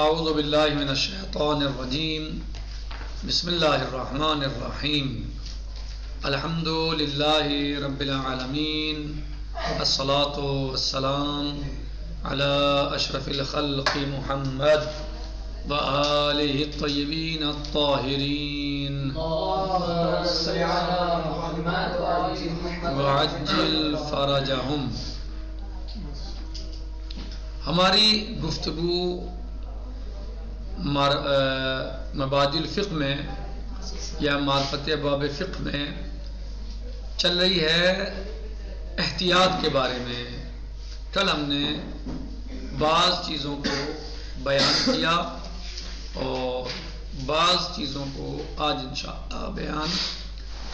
اعوذ باللہ من الشیطان الرجیم بسم اللہ الرحمن الرحیم الحمد للہ رب العالمین الصلاة والسلام علی اشرف الخلق محمد وآلہ الطیبین الطاہرین وعجل فرجہم. ہماری گفتگو مبادی الفقہ میں یا معرفت باب فقہ میں چل رہی ہے احتیاط کے بارے میں. کل ہم نے بعض چیزوں کو بیان کیا اور بعض چیزوں کو آج انشاءاللہ بیان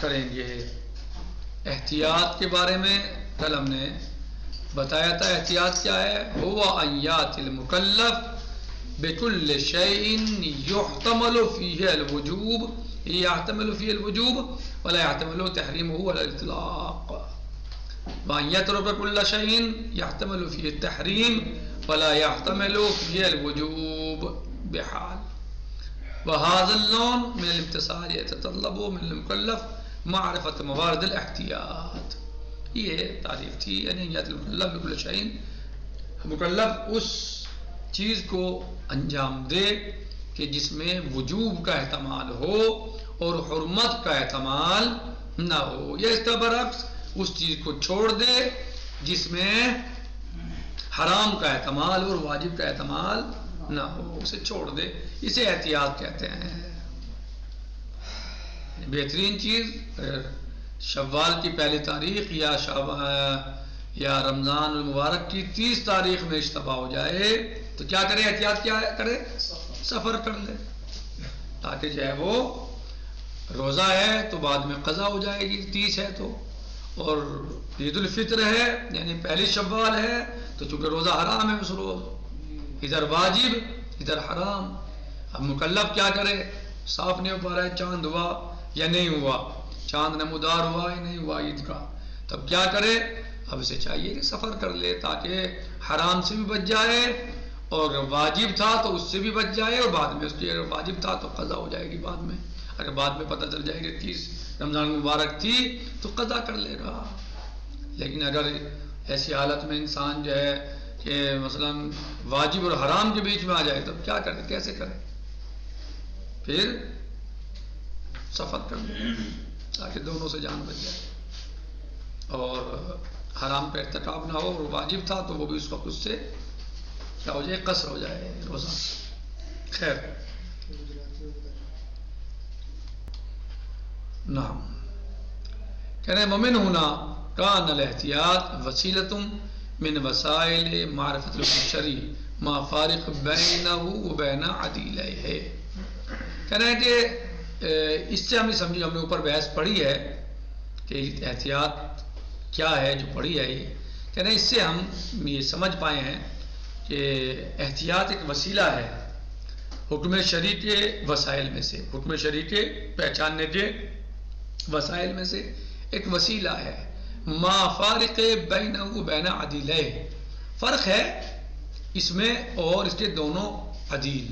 کریں گے. احتیاط کے بارے میں کل ہم نے بتایا تھا احتیاط کیا ہے. هو ان یاتی المکلف بكل شيء يحتمل فيه الوجوب يحتمل فيه الوجوب ولا يحتمل تحريمه ولا الاطلاق، وأن يترك كل شيء يحتمل فيه التحريم ولا يحتمل فيه الوجوب بحال. وهذا النوع من الامتثال يتطلب من المكلف معرفة موارد الاحتياط. یہ تعریف تھی یعنی یات المکلف بكل شيء، مکلف اس چیز کو انجام دے کہ جس میں وجوب کا احتمال ہو اور حرمت کا احتمال نہ ہو، یا اس کا برعکس اس چیز کو چھوڑ دے جس میں حرام کا احتمال اور واجب کا احتمال نہ ہو، اسے چھوڑ دے. اسے احتیاط کہتے ہیں. بہترین چیز شوال کی پہلی تاریخ یا رمضان المبارک کی 30 تاریخ میں اشتباہ ہو جائے تو کیا کرے؟ احتیاط کیا کرے؟ سفر کر لے، تاکہ جو ہے وہ روزہ ہے تو بعد میں قضا ہو جائے گی 30 ہے تو، اور عید الفطر ہے یعنی پہلی شوال ہے تو چونکہ روزہ حرام ہے اس روز، ادھر واجب ادھر حرام. اب مکلف کیا کرے؟ صاف نہیں ہو پا رہا ہے، چاند ہوا یا نہیں ہوا، چاند نمودار ہوا یا نہیں ہوا عید کا، تب کیا کرے؟ اب اسے چاہیے کہ سفر کر لے تاکہ حرام سے بھی بچ جائے اور واجب تھا تو اس سے بھی بچ جائے، اور بعد میں اس کی اگر واجب تھا تو قضا ہو جائے گی بعد میں. اگر بعد میں پتہ چل جائے کہ 30 رمضان مبارک تھی تو قضا کر لے گا. لیکن اگر ایسی حالت میں انسان جو ہے کہ مثلا واجب اور حرام کے بیچ میں آ جائے تب کیا کرے؟ کیسے کرے؟ پھر سفر کر لے تاکہ دونوں سے جان بچ جائے اور حرام کا ارتکاب نہ ہو، اور واجب تھا تو وہ بھی اس وقت اس سے کیا ہو جائے؟ قصر ہو جائے روزہ. خیر نعم. کہہ رہے ہیں ومن ہونا کان الاحتیاط وسیلۃ من وسائل معرفت الشرع ما فارق بینہ وبین عدیلہ. کہہ رہے ہیں کہ اس سے ہم نے سمجھی، ہم نے اوپر بحث پڑھی ہے کہ احتیاط کیا ہے جو پڑھی ہے یہ. کہہ رہے ہیں اس سے ہم یہ سمجھ پائے ہیں کہ احتیاط ایک وسیلہ ہے حکم شرعی کے وسائل میں سے، حکم شرعی کے پہچاننے کے وسائل میں سے ایک وسیلہ ہے. ما فارق بینہ وبین عدیلہ، فرق ہے اس میں اور اس کے دونوں عدیل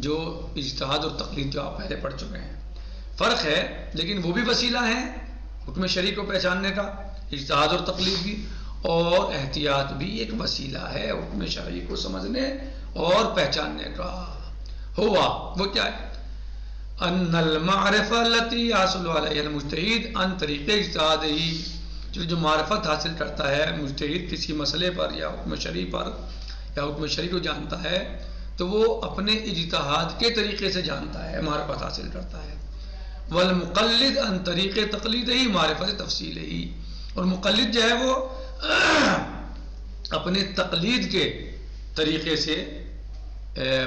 جو اجتہاد اور تقلید جو آپ پہلے پڑھ چکے ہیں. فرق ہے لیکن وہ بھی وسیلہ ہے حکم شرعی کو پہچاننے کا، اجتہاد اور تقلید بھی، اور احتیاط بھی ایک وسیلہ ہے حکم شرعی کو سمجھنے اور پہچاننے کا. ہوا وہ کیا ہے؟ ان المعرفہ التي حاصل علیہ المجتہد عن طریق اجتہادہ، جو معرفت حاصل کرتا ہے مجتہد کسی مسئلے پر یا حکم شرعی پر یا حکم شرعی کو جانتا ہے تو وہ اپنے اجتہاد کے طریقے سے جانتا ہے، معرفت حاصل کرتا ہے. والمقلد عن طریق تقلیدہ معرفت تفصیلہ، اور مقلد جو ہے وہ اپنے تقلید کے طریقے سے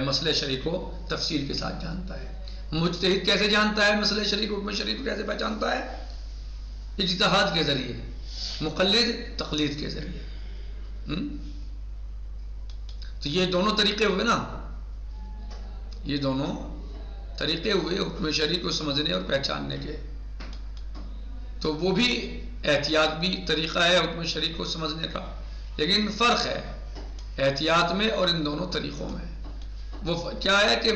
مسئلہ شرعی کو تفصیل کے ساتھ جانتا ہے. مجتہد کیسے جانتا ہے مسئلہ شرعی کو، حکم شرعی کو کیسے پہچانتا ہے؟ اجتہاد کے ذریعے. مقلد تقلید کے ذریعے. تو یہ دونوں طریقے ہوئے نا، یہ دونوں طریقے ہوئے حکم شرعی کو سمجھنے اور پہچاننے کے. تو وہ بھی احتیاط بھی طریقہ ہے حکم شرعی کو سمجھنے کا، لیکن فرق ہے احتیاط میں اور ان دونوں طریقوں میں. وہ کیا ہے کہ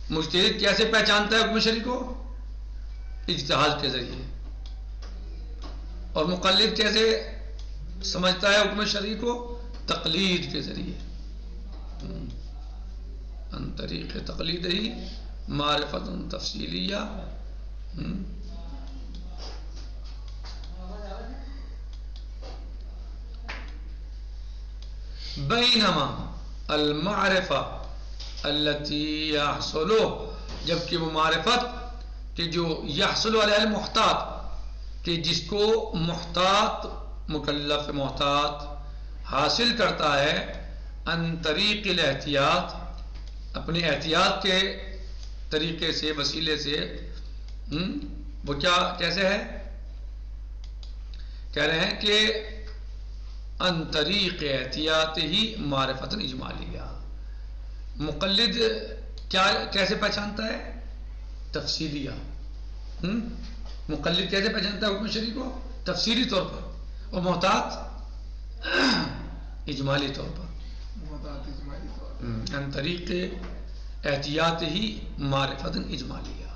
مجتہد کیسے پہچانتا ہے حکم شرعی کو؟ اجتہاد کے ذریعے. اور مقلد کیسے سمجھتا ہے حکم شرعی کو؟ تقلید کے ذریعے. ان طریق تقلید ہی معرفت تفصیلیہ. بینما المعرفہ التي يحصل، جبکہ وہ معرفت کہ جو یحصل علیہ المحتاط، کہ جس کو محتاط مکلف محتاط حاصل کرتا ہے، ان طریق الاحتیاط، اپنے احتیاط کے طریقے سے وسیلے سے. وہ کیا کیسے ہے؟ کہہ رہے ہیں کہ ان طریق احتیاط ہی معرفت اجمالیہ. مقلد کیا کیسے پہچانتا ہے؟ تفصیلیہ. مقلد کیسے پہچانتا ہے حکم شرعی کو؟ تفصیلی طور پر. اور محتاط اجمالی طور پر. ان طریق احتیاط ہی معرفت اجمالیہ،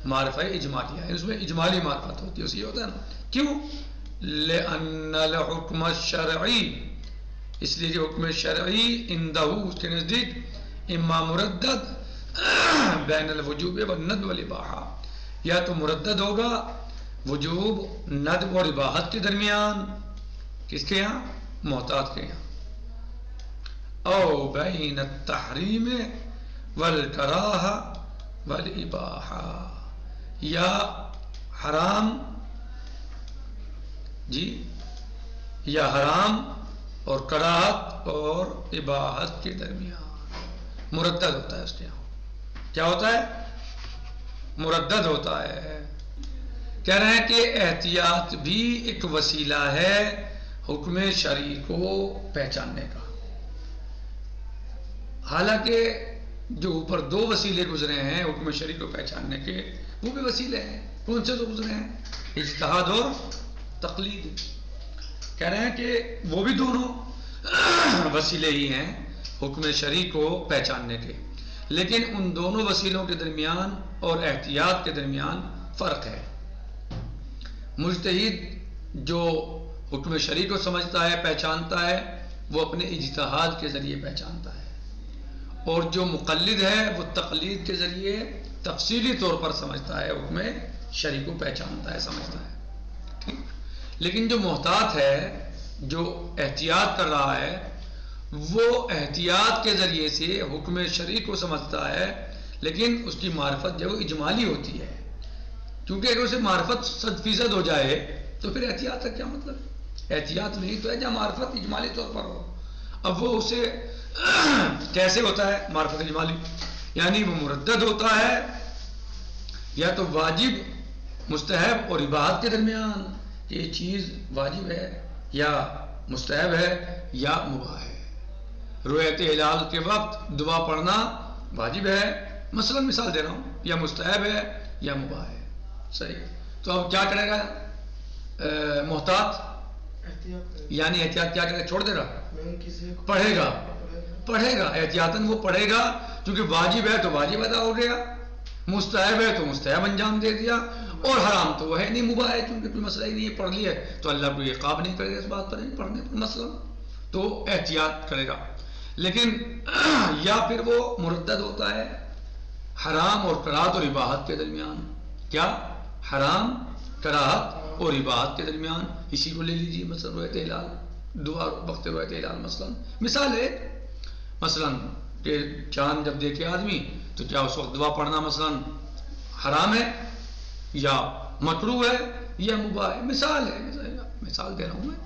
معرفہ اجمالیہ، اس میں اجمالی معرفت ہوتی ہے. اسی ہوتا ہے نا. کیوں؟ لأن الحکم الشرعی، اس لیے جو حکم شرعی عندہ اس کے نزدیک اما مردد بین الوجوب والندب والاباحہ، یا تو مردد ہوگا وجوب ندب اور اباحت کے درمیان. کس کے یہاں؟ محتاط کے یہاں. او بین التحریم والکراہہ والاباحہ، یا حرام یا حرام اور کراہت اور اباحت کے درمیان. مردد ہوتا ہے اس کے یہاں. کیا ہوتا ہے؟ مردد ہوتا ہے. کہہ رہے ہیں کہ احتیاط بھی ایک وسیلہ ہے حکم شرعی کو پہچاننے کا. حالانکہ جو اوپر دو وسیلے گزرے ہیں حکم شرعی کو پہچاننے کے، وہ بھی وسیلے ہیں. کون سے دو گزرے ہیں؟ اجتہاد اور تقلید. کہہ رہے ہیں کہ وہ بھی دونوں وسیلے ہی ہیں حکم شرعی کو پہچاننے کے، لیکن ان دونوں وسیلوں کے درمیان اور احتیاط کے درمیان فرق ہے. مجتہد جو حکم شرعی کو سمجھتا ہے، پہچانتا ہے، وہ اپنے اجتہاد کے ذریعے پہچانتا ہے. اور جو مقلد ہے وہ تقلید کے ذریعے تفصیلی طور پر سمجھتا ہے، حکم شرعی کو پہچانتا ہے، سمجھتا ہے. لیکن جو محتاط ہے، جو احتیاط کر رہا ہے، وہ احتیاط کے ذریعے سے حکم شرعی کو سمجھتا ہے، لیکن اس کی معرفت جو اجمالی ہوتی ہے. کیونکہ اگر اسے معرفت 100% ہو جائے تو پھر احتیاط کا کیا مطلب؟ احتیاط نہیں تو ہے جہاں معرفت اجمالی طور پر ہو. اب وہ اسے کیسے ہوتا ہے معرفت اجمالی؟ یعنی وہ مردد ہوتا ہے یا تو واجب مستحب اور اباحت کے درمیان، یہ چیز واجب ہے یا مستحب ہے یا مباح ہے. رؤیت ہلال کے وقت دعا پڑھنا واجب ہے، مثلا مثال دے رہا ہوں، یا مستحب ہے یا مباح ہے. صحیح. تو اب کیا کرے گا محتاط؟ یعنی احتیاط کیا کرے گا؟ چھوڑ دے گا؟ پڑھے گا احتیاطاً. وہ پڑھے گا کیونکہ واجب ہے تو واجب ادا ہو گیا، مستحب ہے تو مستحب انجام دے دیا، اور حرام تو وہ ہے نہیں، مباح ہے کیونکہ کوئی مسئلہ ہی نہیں ہے، پڑھ لیا تو اللہ کوئی عقاب نہیں کرے گا اس بات پر پڑھنے پر مثلا، تو احتیاط کرے گا. لیکن یا پھر وہ مردد ہوتا ہے حرام اور کراہت اور اباحت کے درمیان. کیا؟ حرام، کراہت اور اباحت کے درمیان. اسی کو لے لیجیے مثلا رؤیت ہلال، دعا وقت رؤیت ہلال مثلا مثال ہے. مثلا کہ چاند جب دیکھے آدمی تو کیا اس وقت دعا پڑھنا مثلا حرام ہے یا مکروہ ہے یا مباح ہے؟ مثال ہے، مثال دے رہا ہوں میں،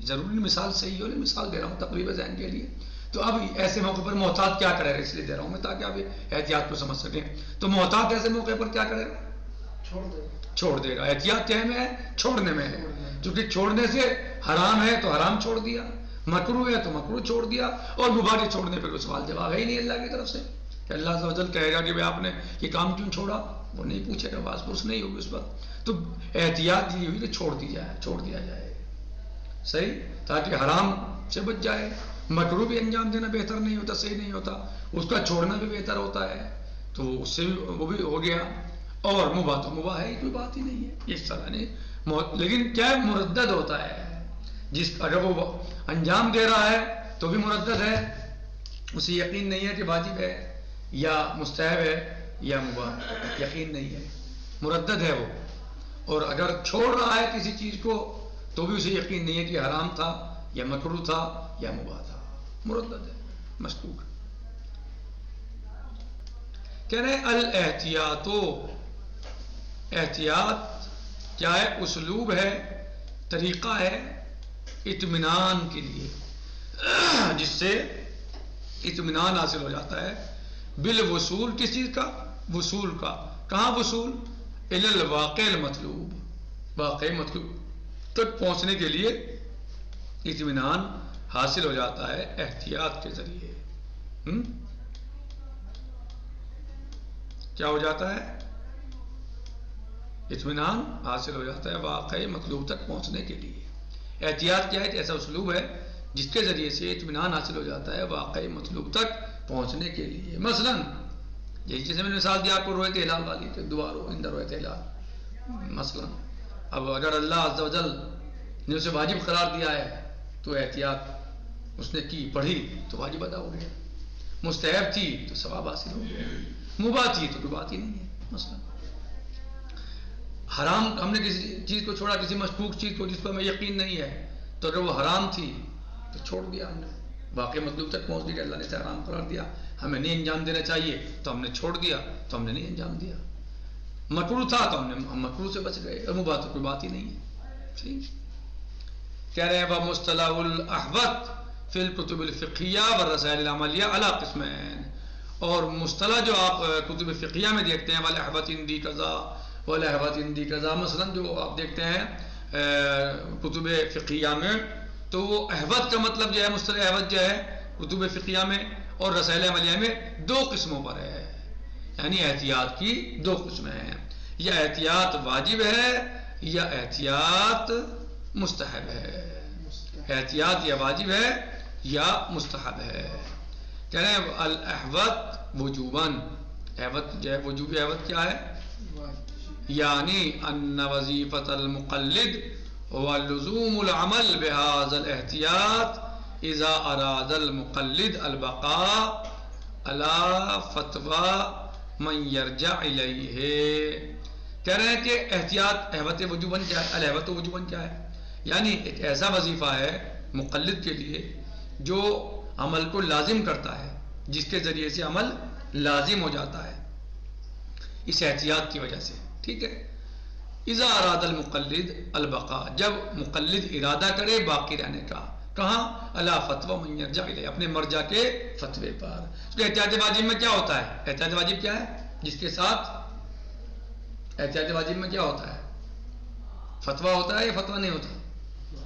ضروری مثال صحیح ہو، لیکن مثال دے رہا ہوں تقریبا ذہن کے لیے. تو اب ایسے موقع پر محتاط کیا کرے گا؟ اس لیے دے رہا ہوں میں تاکہ آپ احتیاط کو سمجھ سکیں. تو محتاط ایسے موقع پر کیا کرے گا؟ چھوڑ دے گا. احتیاط کیا میں ہے؟ چھوڑنے میں ہے. کیونکہ چھوڑنے سے حرام ہے تو حرام چھوڑ دیا، مکروہ ہے تو مکروہ چھوڑ دیا، اور مباح کے چھوڑنے پہ کوئی سوال جواب ہے ہی نہیں اللہ کی طرف سے کہ اللہ عز و جل کہے گا کہ بھائی آپ نے یہ کام کیوں چھوڑا، وہ نہیں پوچھے گا، باس پرس نہیں ہوگی اس وقت. تو احتیاط یہ ہوئی کہ چھوڑ دیا جائے. صحیح، تاکہ حرام سے بچ جائے مکروہ بھی انجام دینا بہتر نہیں ہوتا، صحیح نہیں ہوتا، اس کا چھوڑنا بھی بہتر ہوتا ہے، تو اس سے بھی وہ بھی ہو گیا. اور مباح تو مباح ہے، کوئی بات ہی نہیں ہے اس طرح نہیں. لیکن کیا مردد ہوتا ہے، اگر وہ انجام دے رہا ہے تو بھی مردد ہے، اسے یقین نہیں ہے کہ واجب ہے یا مستحب ہے یا مباح، یقین نہیں ہے، مردد ہے وہ. اور اگر چھوڑ رہا ہے کسی چیز کو تو بھی اسے یقین نہیں ہے کہ حرام تھا یا مکروہ تھا یا مباح تھا، مردد ہے، مشکوک. کہہ رہے الاحتیاط، احتیاط کیا ہے؟ اسلوب ہے، طریقہ ہے اطمینان کے لیے، جس سے اطمینان حاصل ہو جاتا ہے. بالوصول کس چیز کا؟ وصول کا. کہاں وصول؟ الی الواقع المطلوب، واقع مطلوب تک پہنچنے کے لیے اطمینان حاصل ہو جاتا ہے احتیاط کے ذریعے. کیا ہو جاتا ہے؟ اطمینان حاصل ہو جاتا ہے واقعی مطلوب تک پہنچنے کے لیے. احتیاط کیا ہے؟ ایسا اسلوب ہے جس کے ذریعے سے اطمینان حاصل ہو جاتا ہے واقعی مطلوب تک پہنچنے کے لیے. مثلا یہی جیسے میں نے مثال دیا آپ کو رویت ہلال والی، کہ دعا رو اندر رویت ہلال. مثلا اب اگر اللہ عز و جل نے اسے واجب قرار دیا ہے تو احتیاط اس نے کی، پڑھی تو واجب ادا ہو گیا. مستحب تھی تو ثواب حاصل ہو گیا، مباح تھی تو کوئی بات ہی نہیں ہے. مثلا حرام، ہم نے کسی چیز کو چھوڑا، کسی مشکوک چیز کو جس پر ہمیں یقین نہیں ہے، تو اگر وہ حرام تھی تو چھوڑ دیا ہم نے، واقع مطلوب تک پہنچ گیا. اللہ نے اسے حرام قرار دیا، ہمیں نہیں انجام دینا چاہیے تو ہم نے چھوڑ دیا، تو ہم نے نہیں انجام دیا. مکروہ تھا تو ہم مکروہ سے بچ گئے، اور مباح تو کوئی بات ہی نہیں ہے. ٹھیک. کہہ رہے ہیں اب مصطلح الاحوط فی الکتب الفقہیہ والرسائل العملیہ علی قسمین. اور مصطلح جو آپ کتب فقہیہ میں دیکھتے ہیں، والاحوط اندی قضا والاحوط اندی قضا، مثلا جو آپ دیکھتے ہیں کتب فقہیہ میں، تو وہ احوط کا مطلب جو ہے، مصطلح احوط جو ہے کتب فقہیہ میں اور رسائل عملیہ میں دو قسموں پر ہے. یعنی احتیاط کی دو قسمیں ہیں، یا احتیاط واجب ہے یا احتیاط مستحب ہے. احتیاط یا واجب ہے یا مستحب ہے. کہہ رہے ہیں الاحوط وجوباً، احوط جو ہے وجوبی احوط کیا ہے؟ یعنی ان وظیفۃ المقلد ولزوم العمل بهذا الاحتیاط اذا اراد المقلد البقاء على فتوى من يرجع الیہ. کہہ رہے ہیں کہ احتیاط احوط وجوباً کیا ہے؟ الاحوط وجوباً کیا ہے؟ یعنی ایک ایسا وظیفہ ہے مقلد کے لیے جو عمل کو لازم کرتا ہے، جس کے ذریعے سے عمل لازم ہو جاتا ہے اس احتیاط کی وجہ سے. ٹھیک ہے. اذا اراد المقلد البقاء، جب مقلد ارادہ کرے باقی رہنے کا. کہاں؟ علی فتوی من یرجع الیہ، اپنے مرجع کے فتوے پر. تو احتیاط واجب میں کیا ہوتا ہے؟ احتیاط واجب کیا ہے؟ جس کے ساتھ احتیاط واجب میں کیا ہوتا ہے؟ فتویٰ ہوتا ہے یا فتویٰ نہیں ہوتا؟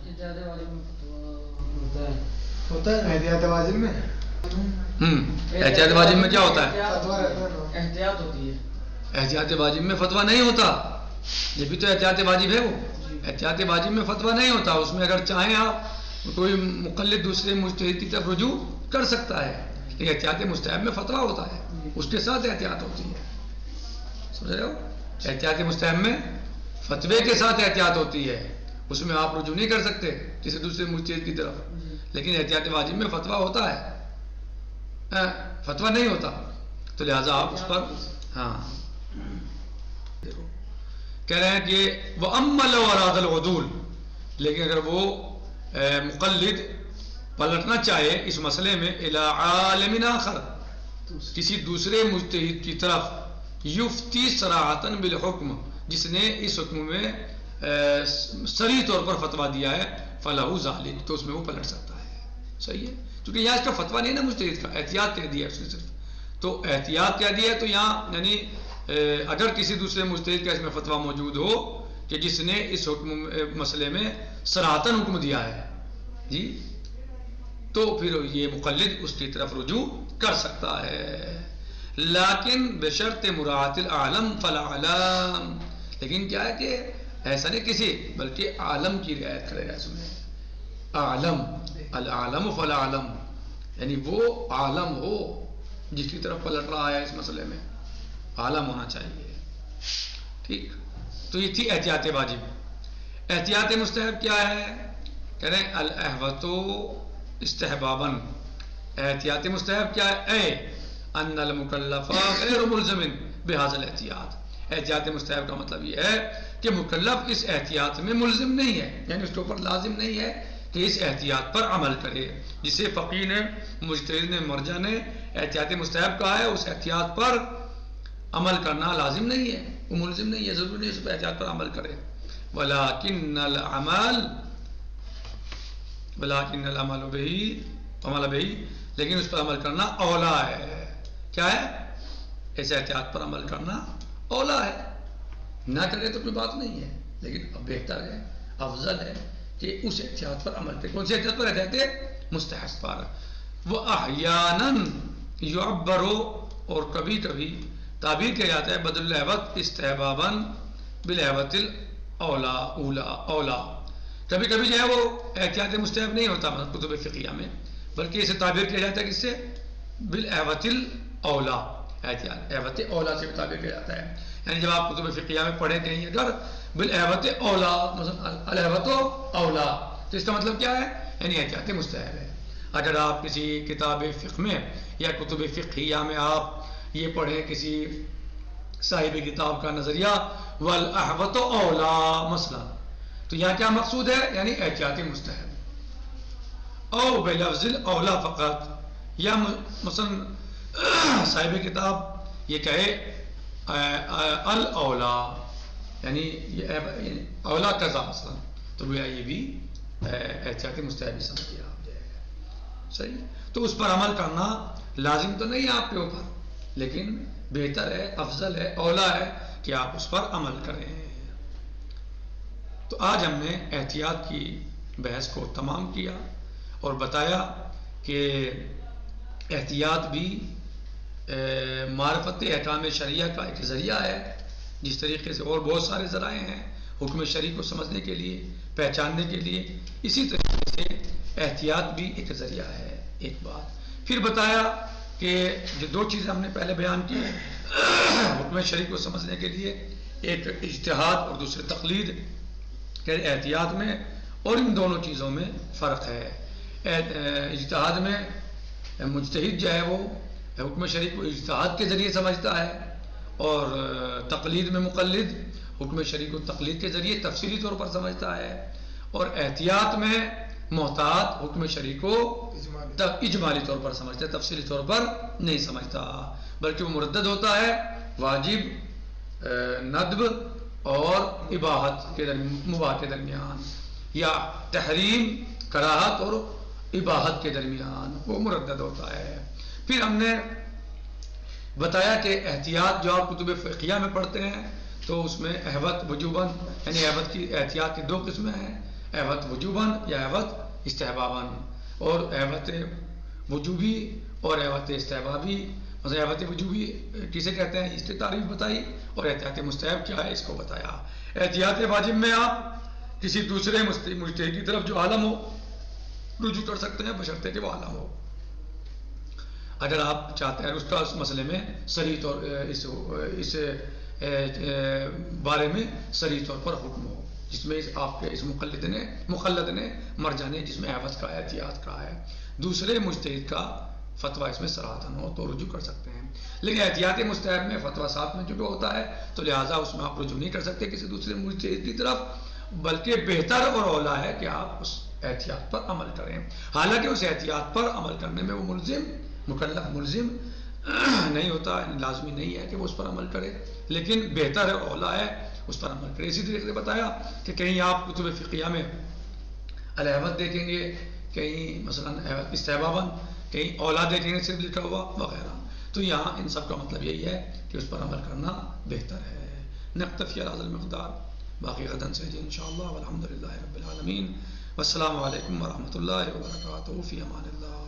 احتیاط واجب میں فتویٰ ہوتا ہے. احتیاط واجب میں احتیاط واجب میں کیا ہوتا ہے؟ احتیاط ہوتی ہے. احتیاط واجب میں فتویٰ نہیں ہوتا، یہ بھی تو احتیاط واجب ہے. وہ احتیاط واجب میں فتویٰ نہیں ہوتا. اس میں اگر چاہیں آپ کوئی مقلد دوسرے مجتہد کی طرف رجوع کر سکتا ہے، لیکن احتیاط مستحب میں فتویٰ ہوتا ہے، اس کے ساتھ احتیاط ہوتی ہے. سمجھ رہے ہو؟ احتیاط مستحب میں فتوے کے ساتھ احتیاط ہوتی ہے، اس میں آپ رجوع نہیں کر سکتے کسی دوسرے مجتہد کی طرف. لیکن احتیاط واجب میں فتویٰ ہوتا ہے، فتویٰ نہیں ہوتا، تو لہٰذا آپ اس پر کہہ رہے ہیں کہ وہ امل و اراد العدول، لیکن اگر وہ مقلد پلٹنا چاہے اس مسئلے میں الی عالم آخر، کسی دوسرے مجتہد کی طرف، یفتی صراحتاً بالحکم، جس نے اس حکم میں صریح طور پر فتویٰ دیا ہے، فلہ ذالک، تو اس میں وہ پلٹ سکتا ہے. صحیح ہے، کیونکہ یہاں اس کا فتویٰ نہیں ہے نا مجتہد کا، احتیاط کہہ دیا اس نے صرف. تو احتیاط کہہ دیا تو یہاں یعنی اگر کسی دوسرے مجتہد کا اس میں فتویٰ موجود ہو کہ جس نے اس حکم مسئلے میں صراحتاً حکم دیا ہے جی، تو پھر یہ مقلد اس کی طرف رجوع کر سکتا ہے. لیکن بشرط مراعات العالم فالعالم، لیکن کیا ہے کہ ایسا نہیں کسی، بلکہ عالم کی رعایت کرے گا اس میں. عالم، العالم فالعالم، یعنی وہ عالم ہو جس کی طرف پلٹ رہا ہے اس مسئلے میں، عالم ہونا چاہیے. ٹھیک، تو یہ تھی احتیاط واجب. احتیاط مستحب کیا ہے؟ کہہ رہے ہیں الاحوط استحباباً. احتیاط مستحب کیا ہے؟ ان المکلف غیر ملزم بہذا الاحتیاط. احتیاط مستحب کا مطلب یہ ہے کہ مکلف اس احتیاط میں ملزم نہیں ہے، یعنی اس کے اوپر لازم نہیں ہے کہ اس احتیاط پر عمل کرے. جسے فقیہ نے، مجتہد نے، مرجع نے احتیاط مستحب کہا ہے، اس احتیاط پر عمل کرنا لازم نہیں ہے، وہ ملزم نہیں ہے، ضروری نہیں اس پر احتیاط پر عمل کرے. ولیکن العمل بہ، لیکن اس پر عمل کرنا اولا ہے. کیا ہے؟ اس احتیاط پر عمل کرنا اولا ہے. نہ کرے تو کوئی بات نہیں ہے، لیکن اب بہتر ہے، افضل ہے کہ اس احتیاط پر عمل کرے. کون سے احتیاط پر؟ احتیاط مستحب پر. وہ احیاناً یعبرو، اور کبھی کبھی تعبیر کیا جاتا ہے بدل الاحوط استحباباً بالاحوط اولا. کبھی کبھی جو ہے وہ احتیاط مستحب نہیں ہوتا کتب فقیہ میں، بلکہ اسے تعبیر کیا جاتا ہے کس سے؟ بالاحوط الاولا. احوط اولا سے تعبیر کیا جاتا ہے. یعنی جب آپ کتب فقیہ میں پڑھیں کہیں اگر بالاحوط اولا، مثلا الاحوط اولا، تو اس کا مطلب کیا ہے؟ یعنی احتیاط مستحب ہے. اگر آپ کسی کتاب فقہ میں یا کتب فقہیہ میں آپ یہ پڑھیں کسی صاحب کتاب کا نظریہ والاحوط اولا مثلا، تو یہاں کیا مقصود ہے؟ یعنی احتیاط مستحب. او بلفظ اولا فقط، یا مثلا صاحب کتاب یہ کہے الاولا، یعنی اولا قضا مثلا، تو گویا یہ بھی احتیاط مستحب سمجھ گیا آپ. صحیح، تو اس پر عمل کرنا لازم تو نہیں ہے آپ کے اوپر، لیکن بہتر ہے، افضل ہے، اولا ہے کہ آپ اس پر عمل کریں. تو آج ہم نے احتیاط کی بحث کو تمام کیا اور بتایا کہ احتیاط بھی معرفت احکام شرعیہ کا ایک ذریعہ ہے. جس طریقے سے اور بہت سارے ذرائع ہیں حکم شرعی کو سمجھنے کے لیے، پہچاننے کے لیے، اسی طریقے سے احتیاط بھی ایک ذریعہ ہے. ایک بات پھر بتایا کہ جو دو چیزیں ہم نے پہلے بیان کی حکم شرعی کو سمجھنے کے لیے، ایک اجتہاد اور دوسرے تقلید، کہ احتیاط میں اور ان دونوں چیزوں میں فرق ہے. اجتہاد میں مجتہد جو ہے وہ حکم شرعی کو اجتہاد کے ذریعے سمجھتا ہے، اور تقلید میں مقلد حکم شرعی کو تقلید کے ذریعے تفصیلی طور پر سمجھتا ہے. اور احتیاط میں محتاط حکم شرعی کو اجمالی طور پر سمجھتا ہے، تفصیلی طور پر نہیں سمجھتا، بلکہ وہ مردد ہوتا ہے واجب، ندب اور اباحت کے مباح کے درمیان، یا تحریم، کراہت اور اباحت کے درمیان وہ مردد ہوتا ہے. پھر ہم نے بتایا کہ احتیاط جو آپ کتب فقہیہ میں پڑھتے ہیں تو اس میں احوط وجوباً، یعنی احوط کی احتیاط کی دو قسمیں ہیں، احوط وجوباً یا احوط استحباباً. اور احوط وجوبی اور احوط استحبابی، مثلا احوط وجوبی کسے کہتے ہیں اس کی تعریف بتائی، اور احتیاط مستحب کیا ہے اس کو بتایا. احتیاط واجب میں آپ کسی دوسرے مجتہد کی طرف جو عالم ہو رجوع کر سکتے ہیں بشرطے کہ وہ عالم ہو. اگر آپ چاہتے ہیں اس کا اس مسئلے میں صریح طور اس بارے میں صریح طور پر حکم ہو، جس میں آپ کے اس مقلد نے مرجع نے جس میں احوط کا احتیاط کا ہے، دوسرے مجتہد کا فتویٰ اس میں صراحتاً ہو تو رجوع کر سکتے ہیں. لیکن احتیاط مستحب میں فتویٰ ساتھ میں چونکہ ہوتا ہے تو لہٰذا اس میں آپ رجوع نہیں کر سکتے کسی دوسرے مجتہد کی طرف، بلکہ بہتر اور اولا ہے کہ آپ اس احتیاط پر عمل کریں. حالانکہ اس احتیاط پر عمل کرنے میں وہ مکلف ملزم نہیں ہوتا، لازمی نہیں ہے کہ وہ اس پر عمل کرے، لیکن بہتر ہے، اولا ہے اس پر عمل کرے. اسی طریقے سے بتایا کہ کہیں آپ کتب فقہیہ میں الاحوط دیکھیں گے، کہیں مثلا استحباباً، کہیں اولا دیکھیں گے صرف لکھا ہوا وغیرہ. تو یہاں ان سب کا مطلب یہی ہے کہ اس پر عمل کرنا بہتر ہے. نکتفی علی ھذا المقدار، باقی غداً سے جی انشاءاللہ، والحمد للہ رب العالمین، والسلام علیکم ورحمۃ اللہ وبرکاتہ، فی امان اللہ.